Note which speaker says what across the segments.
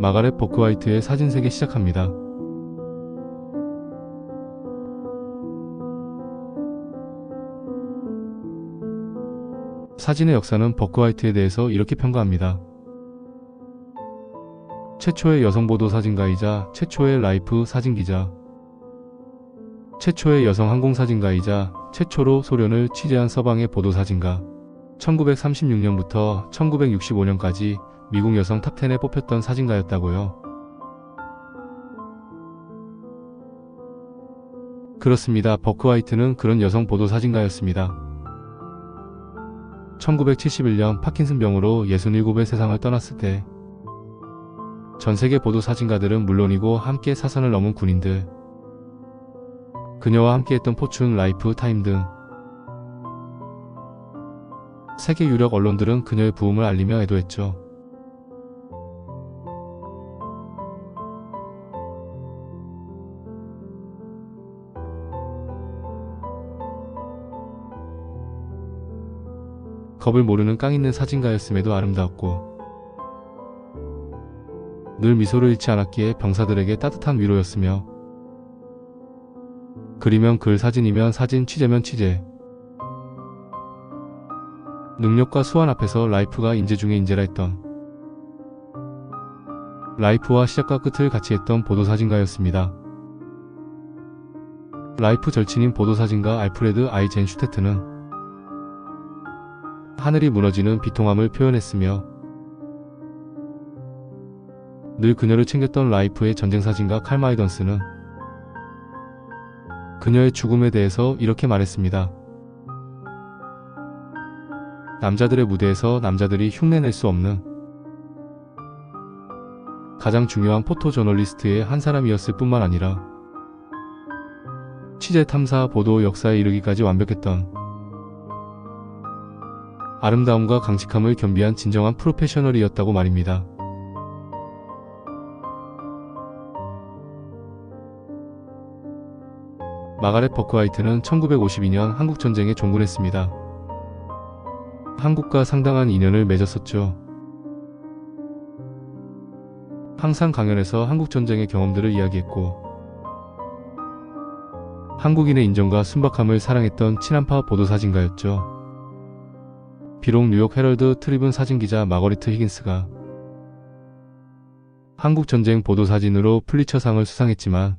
Speaker 1: 마가렛 버크화이트의 사진세계 시작합니다. 사진의 역사는 버크화이트에 대해서 이렇게 평가합니다. 최초의 여성 보도 사진가이자 최초의 라이프 사진기자, 최초의 여성 항공사진가이자 최초로 소련을 취재한 서방의 보도사진가, 1936년부터 1965년까지 미국 여성 탑10에 뽑혔던 사진가였다고요. 그렇습니다. 버크화이트는 그런 여성 보도 사진가였습니다. 1971년 파킨슨병으로 67의 세상을 떠났을 때 전세계 보도 사진가들은 물론이고 함께 사선을 넘은 군인들, 그녀와 함께했던 포춘, 라이프, 타임 등 세계 유력 언론들은 그녀의 부흥을 알리며 애도했죠. 겁을 모르는 깡 있는 사진가였음에도 아름다웠고 늘 미소를 잃지 않았기에 병사들에게 따뜻한 위로였으며 글이면 글, 사진이면 사진, 취재면 취재, 능력과 수완 앞에서 라이프가 인재 중에 인재라 했던, 라이프와 시작과 끝을 같이 했던 보도사진가였습니다. 라이프 절친인 보도사진가 알프레드 아이젠슈테트는 하늘이 무너지는 비통함을 표현했으며 늘 그녀를 챙겼던 라이프의 전쟁사진가 칼 마이던스는 그녀의 죽음에 대해서 이렇게 말했습니다. 남자들의 무대에서 남자들이 흉내낼 수 없는 가장 중요한 포토저널리스트의 한 사람이었을 뿐만 아니라 취재, 탐사, 보도, 역사에 이르기까지 완벽했던 아름다움과 강직함을 겸비한 진정한 프로페셔널이었다고 말입니다. 마가렛 버크화이트는 1952년 한국전쟁에 종군했습니다. 한국과 상당한 인연을 맺었었죠. 항상 강연에서 한국전쟁의 경험들을 이야기했고 한국인의 인정과 순박함을 사랑했던 친한파 보도사진가였죠. 비록 뉴욕 헤럴드 트리뷴 사진기자 마거리트 히긴스가 한국전쟁 보도사진으로 플리처상을 수상했지만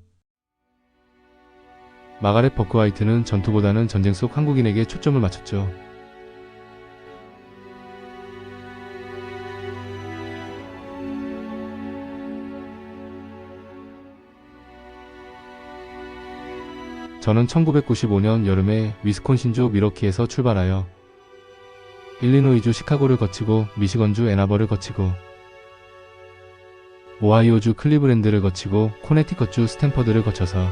Speaker 1: 마가렛 버크화이트는 전투보다는 전쟁 속 한국인에게 초점을 맞췄죠. 저는 1995년 여름에 위스콘신주 미러키에서 출발하여 일리노이주 시카고를 거치고 미시건주 애나버를 거치고 오하이오주 클리브랜드를 거치고 코네티컷주 스탠퍼드를 거쳐서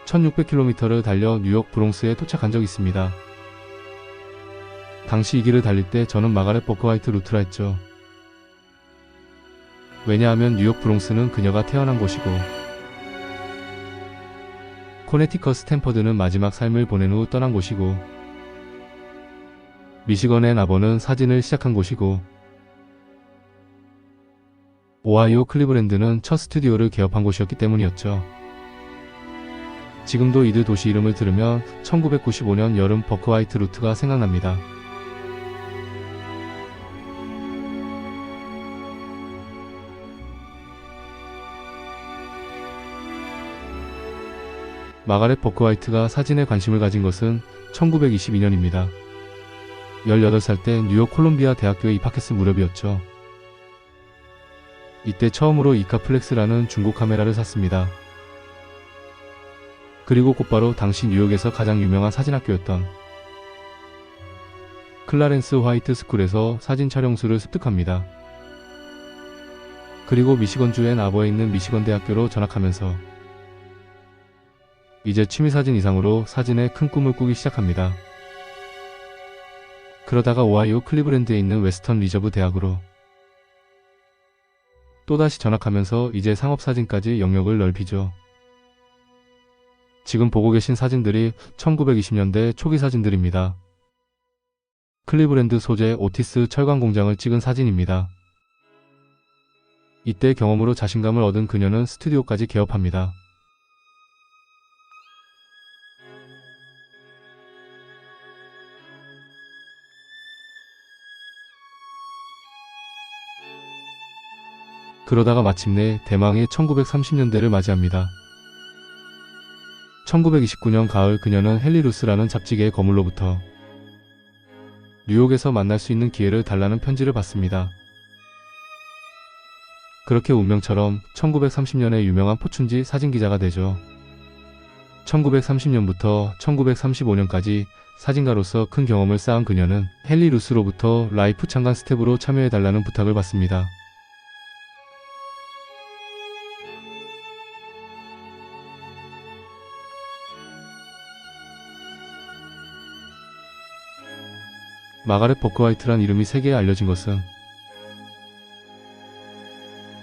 Speaker 1: 1600km를 달려 뉴욕 브롱스에 도착한 적이 있습니다. 당시 이 길을 달릴 때 저는 마가렛 버크화이트 루트라 했죠. 왜냐하면 뉴욕 브롱스는 그녀가 태어난 곳이고 코네티컷 스탠퍼드는 마지막 삶을 보낸 후 떠난 곳이고 미시건의 나버는 사진을 시작한 곳이고 오하이오 클리브랜드는 첫 스튜디오를 개업한 곳이었기 때문이었죠. 지금도 이들 도시 이름을 들으면 1995년 여름 버크화이트 루트가 생각납니다. 마가렛 버크화이트가 사진에 관심을 가진 것은 1922년입니다. 18살 때 뉴욕 콜롬비아 대학교에 입학했을 무렵이었죠. 이때 처음으로 이카플렉스라는 중고 카메라를 샀습니다. 그리고 곧바로 당시 뉴욕에서 가장 유명한 사진학교였던 클라렌스 화이트 스쿨에서 사진 촬영수를 습득합니다. 그리고 미시건주 앤 아버에 있는 미시건 대학교로 전학하면서 이제 취미사진 이상으로 사진에 큰 꿈을 꾸기 시작합니다. 그러다가 오하이오 클리브랜드에 있는 웨스턴 리저브 대학으로 또다시 전학하면서 이제 상업사진까지 영역을 넓히죠. 지금 보고 계신 사진들이 1920년대 초기 사진들입니다. 클리브랜드 소재 오티스 철강 공장을 찍은 사진입니다. 이때 경험으로 자신감을 얻은 그녀는 스튜디오까지 개업합니다. 그러다가 마침내 대망의 1930년대를 맞이합니다. 1929년 가을 그녀는 헨리 루스라는 잡지계의 거물로부터 뉴욕에서 만날 수 있는 기회를 달라는 편지를 받습니다. 그렇게 운명처럼 1930년에 유명한 포춘지 사진기자가 되죠. 1930년부터 1935년까지 사진가로서 큰 경험을 쌓은 그녀는 헨리 루스로부터 라이프 창간 스텝으로 참여해달라는 부탁을 받습니다. 마가렛 버크화이트란 이름이 세계에 알려진 것은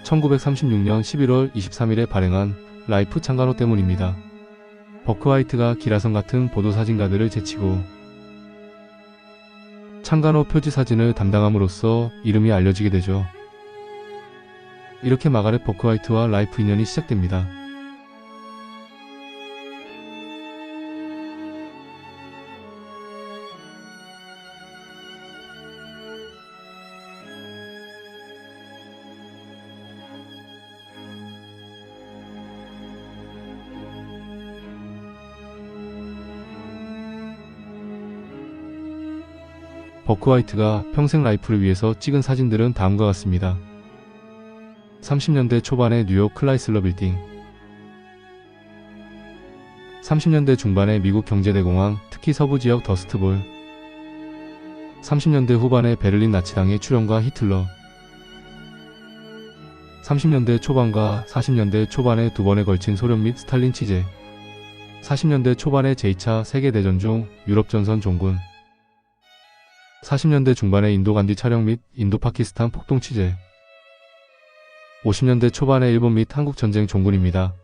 Speaker 1: 1936년 11월 23일에 발행한 라이프 창간호 때문입니다. 버크화이트가 기라성 같은 보도사진가들을 제치고 창간호 표지사진을 담당함으로써 이름이 알려지게 되죠. 이렇게 마가렛 버크화이트와 라이프 인연이 시작됩니다. 버크화이트가 평생 라이프를 위해서 찍은 사진들은 다음과 같습니다. 30년대 초반의 뉴욕 클라이슬러 빌딩, 30년대 중반의 미국 경제대공황, 특히 서부지역 더스트볼, 30년대 후반의 베를린 나치당의 출현과 히틀러, 30년대 초반과 40년대 초반의 두 번에 걸친 소련 및 스탈린 취재, 40년대 초반의 제2차 세계대전 중 유럽 전선 종군, 40년대 중반의 인도 간디 촬영 및 인도 파키스탄 폭동 취재, 50년대 초반의 일본 및 한국 전쟁 종군입니다.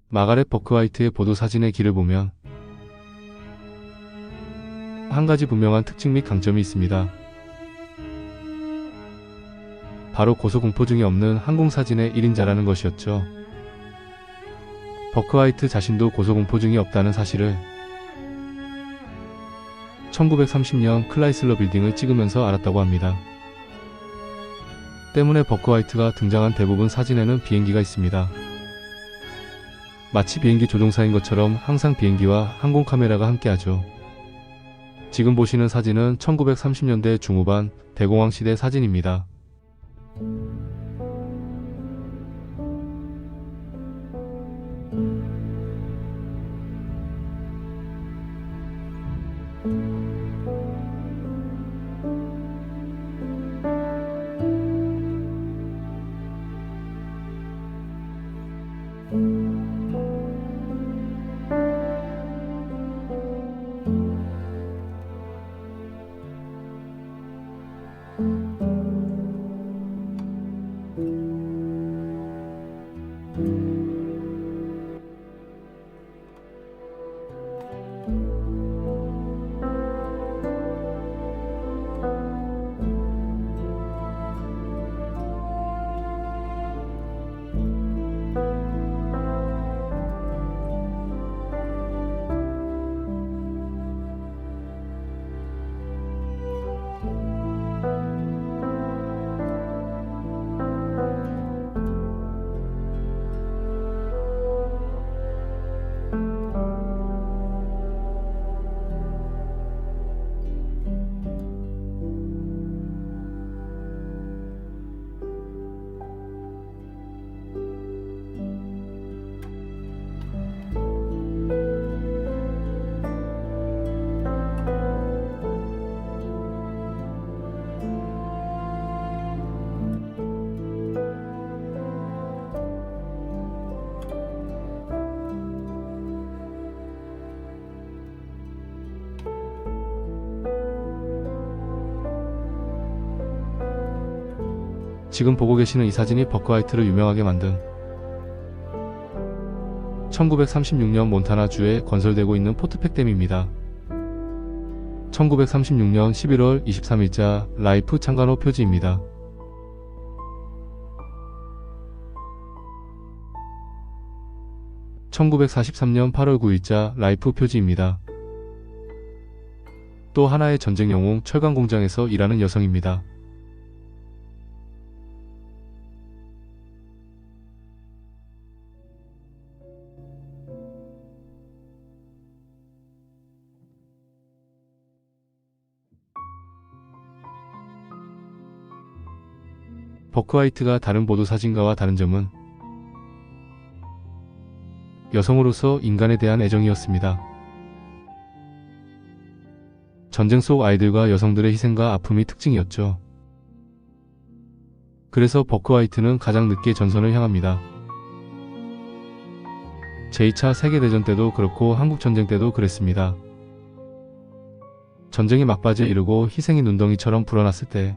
Speaker 1: 마가렛 버크화이트의 보도사진의 길을 보면 한 가지 분명한 특징 및 강점이 있습니다. 바로 고소공포증이 없는 항공사진의 1인자라는 것이었죠. 버크화이트 자신도 고소공포증이 없다는 사실을 1930년 클라이슬러 빌딩을 찍으면서 알았다고 합니다. 때문에 버크화이트가 등장한 대부분 사진에는 비행기가 있습니다. 마치 비행기 조종사인 것처럼 항상 비행기와 항공 카메라가 함께하죠. 지금 보시는 사진은 1930년대 중후반 대공황 시대 사진입니다. 지금 보고 계시는 이 사진이 버크 화이트를 유명하게 만든 1936년 몬타나주에 건설되고 있는 포트팩 댐입니다. 1936년 11월 23일자 라이프 창간호 표지입니다. 1943년 8월 9일자 라이프 표지입니다. 또 하나의 전쟁 영웅 철강 공장에서 일하는 여성입니다. 버크 화이트가 다른 보도 사진가와 다른 점은 여성으로서 인간에 대한 애정이었습니다. 전쟁 속 아이들과 여성들의 희생과 아픔이 특징이었죠. 그래서 버크 화이트는 가장 늦게 전선을 향합니다. 제2차 세계대전 때도 그렇고 한국전쟁 때도 그랬습니다. 전쟁이 막바지에 이르고 희생이 눈덩이처럼 불어났을 때,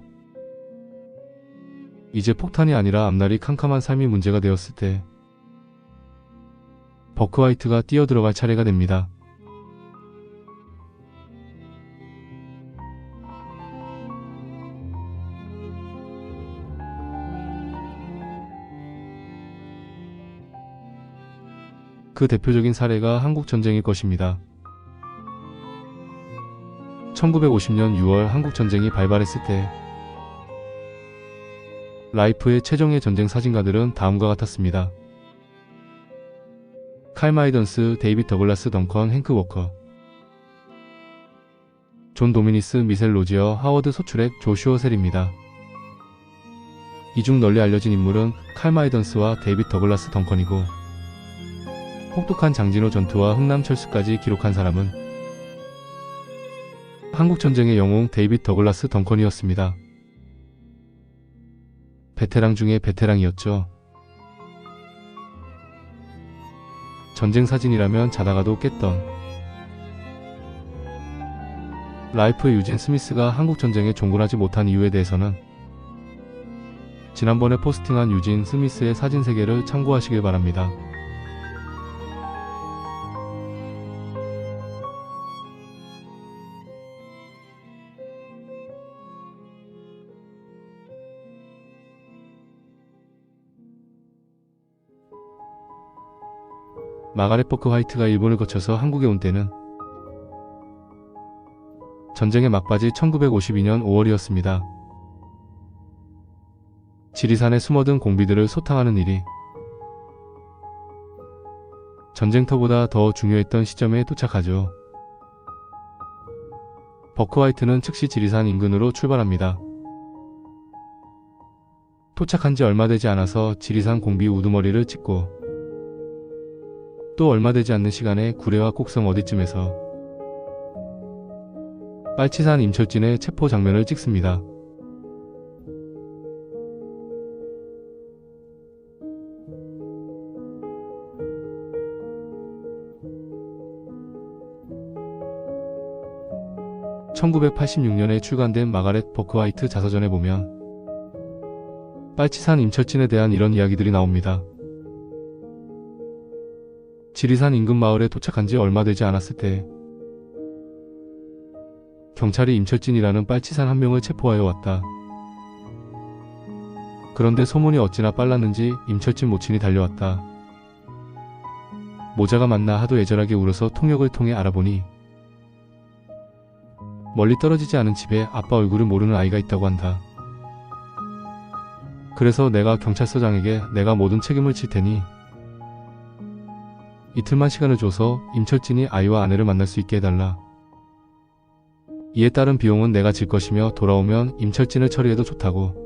Speaker 1: 이제 폭탄이 아니라 앞날이 캄캄한 삶이 문제가 되었을 때 버크 화이트가 뛰어들어갈 차례가 됩니다. 그 대표적인 사례가 한국전쟁일 것입니다. 1950년 6월 한국전쟁이 발발했을 때 라이프의 최종의 전쟁 사진가들은 다음과 같았습니다. 칼 마이던스, 데이빗 더글라스 덩컨, 행크 워커, 존 도미니스, 미셀 로지어, 하워드 소출액, 조슈어 셀입니다. 이 중 널리 알려진 인물은 칼 마이던스와 데이빗 더글라스 덩컨이고, 혹독한 장진호 전투와 흥남 철수까지 기록한 사람은 한국전쟁의 영웅 데이빗 더글라스 덩컨이었습니다. 베테랑 중에 베테랑이었죠. 전쟁 사진이라면 자다가도 깼던 라이프의 유진 스미스가 한국전쟁에 종군하지 못한 이유에 대해서는 지난번에 포스팅한 유진 스미스의 사진 3개를 참고하시길 바랍니다. 마가렛 버크 화이트가 일본을 거쳐서 한국에 온 때는 전쟁의 막바지 1952년 5월이었습니다. 지리산에 숨어든 공비들을 소탕하는 일이 전쟁터보다 더 중요했던 시점에 도착하죠. 버크 화이트는 즉시 지리산 인근으로 출발합니다. 도착한 지 얼마 되지 않아서 지리산 공비 우두머리를 찍고, 또 얼마 되지 않는 시간에 구례와 곡성 어디쯤에서 빨치산 임철진의 체포 장면을 찍습니다. (1986년에) 출간된 마가렛 버크 화이트 자서전에 보면 빨치산 임철진에 대한 이런 이야기들이 나옵니다. 지리산 인근 마을에 도착한 지 얼마 되지 않았을 때 경찰이 임철진이라는 빨치산 한 명을 체포하여 왔다. 그런데 소문이 어찌나 빨랐는지 임철진 모친이 달려왔다. 모자가 맞나 하도 애절하게 울어서 통역을 통해 알아보니 멀리 떨어지지 않은 집에 아빠 얼굴을 모르는 아이가 있다고 한다. 그래서 내가 경찰서장에게 내가 모든 책임을 질 테니 이틀만 시간을 줘서 임철진이 아이와 아내를 만날 수 있게 해달라. 이에 따른 비용은 내가 질 것이며 돌아오면 임철진을 처리해도 좋다고.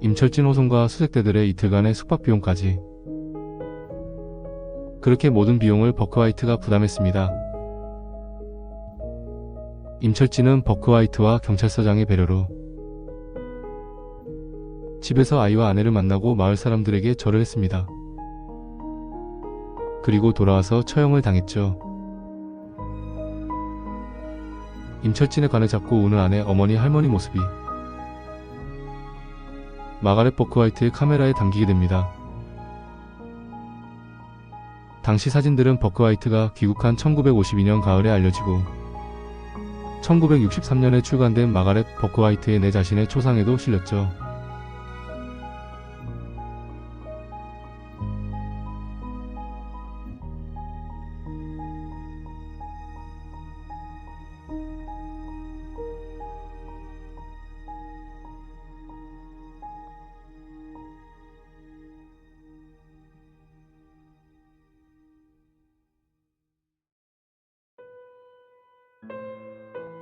Speaker 1: 임철진 호송과 수색대들의 이틀간의 숙박 비용까지. 그렇게 모든 비용을 버크 화이트가 부담했습니다. 임철진은 버크 화이트와 경찰서장의 배려로 집에서 아이와 아내를 만나고 마을 사람들에게 절을 했습니다. 그리고 돌아와서 처형을 당했죠. 임철진의 관을 잡고 우는 아내, 어머니, 할머니 모습이 마가렛 버크화이트의 카메라에 담기게 됩니다. 당시 사진들은 버크화이트가 귀국한 1952년 가을에 알려지고 1963년에 출간된 마가렛 버크화이트의 내 자신의 초상에도 실렸죠.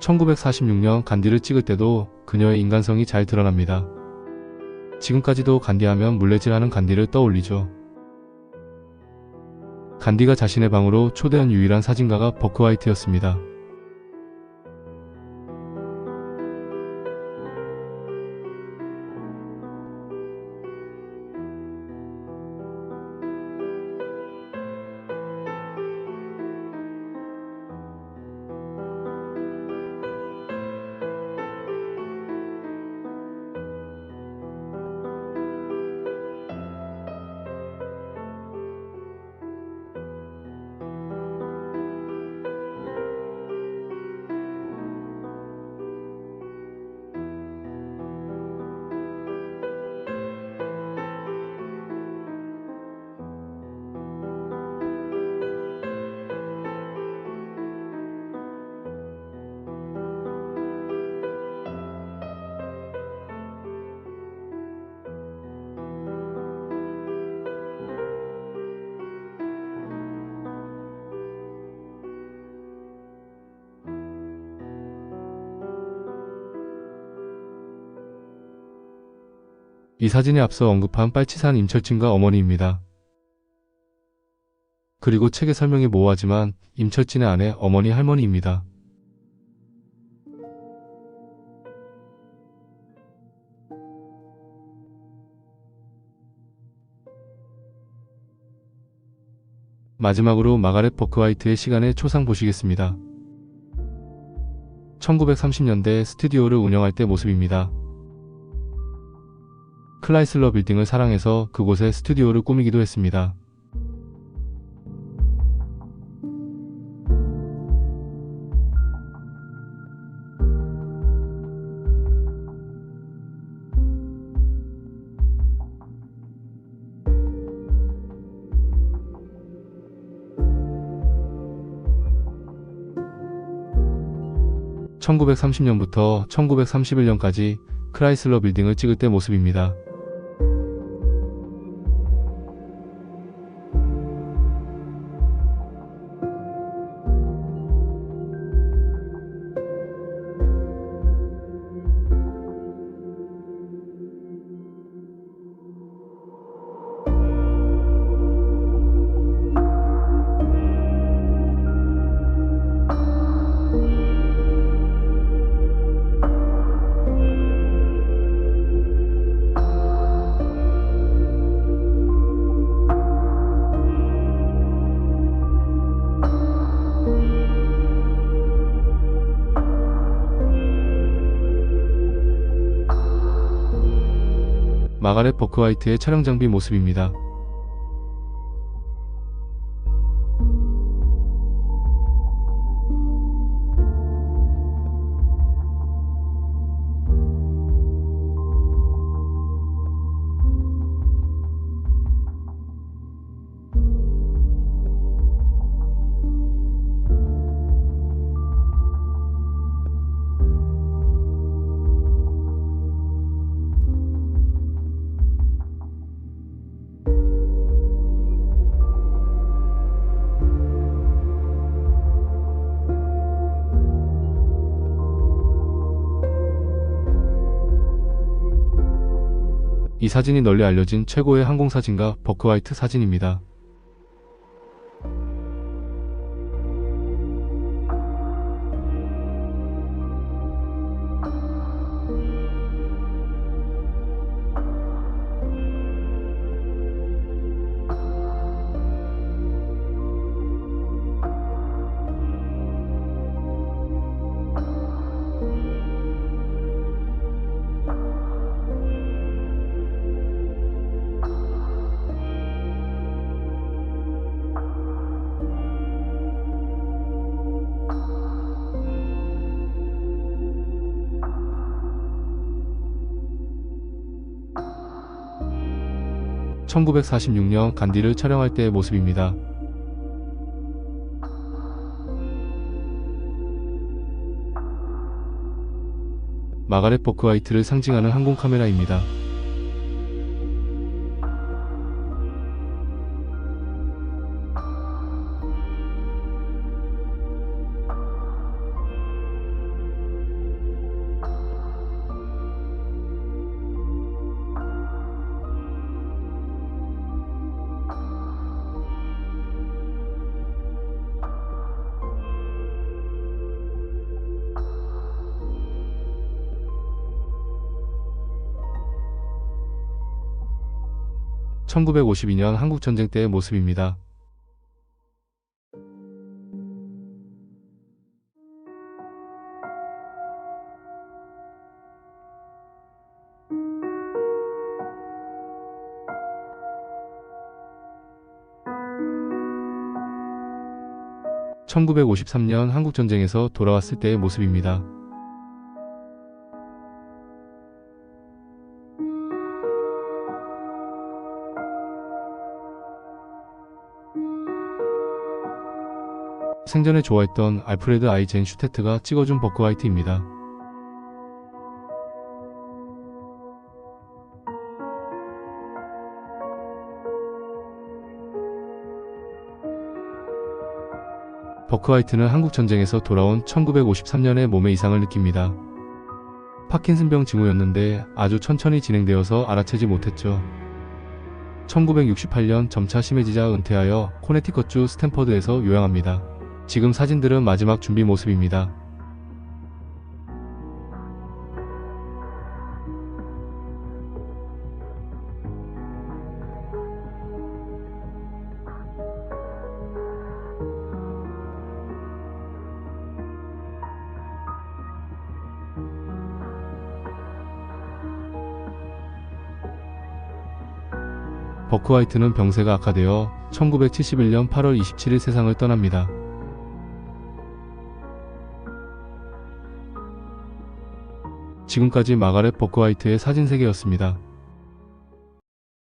Speaker 1: (1946년) 간디를 찍을 때도 그녀의 인간성이 잘 드러납니다. 지금까지도 간디하면 물레질하는 간디를 떠올리죠. 간디가 자신의 방으로 초대한 유일한 사진가가 버크화이트였습니다. 이 사진이 앞서 언급한 빨치산 임철진과 어머니입니다. 그리고 책의 설명이 모호하지만 임철진의 아내, 어머니, 할머니입니다. 마지막으로 마가렛 버크화이트의 시간의 초상 보시겠습니다. 1930년대 스튜디오를 운영할 때 모습입니다. 클라이슬러 빌딩을 사랑해서 그곳에 스튜디오를 꾸미기도 했습니다. (1930년부터) (1931년까지) 크라이슬러 빌딩을 찍을 때 모습입니다. 마가렛 버크화이트의 촬영 장비 모습입니다. 이 사진이 널리 알려진 최고의 항공사진가 버크화이트 사진입니다. 1946년 간디를 촬영할 때의 모습입니다. 마가렛 버크화이트를 상징하는 항공 카메라입니다. (1952년) 한국전쟁 때의 모습입니다. (1953년) 한국전쟁에서 돌아왔을 때의 모습입니다. 생전에 좋아했던 알프레드 아이젠슈테트가 찍어준 버크화이트입니다. 버크화이트는 한국전쟁에서 돌아온 1953년에 몸의 이상을 느낍니다. 파킨슨병 징후였는데 아주 천천히 진행되어서 알아채지 못했죠. 1968년 점차 심해지자 은퇴하여 코네티컷주 스탠퍼드에서 요양합니다. 지금 사진들은 마지막 준비 모습입니다. 버크화이트는 병세가 악화되어 1971년 8월 27일 세상을 떠납니다. 지금까지 마가렛 버크화이트의 사진세계였습니다.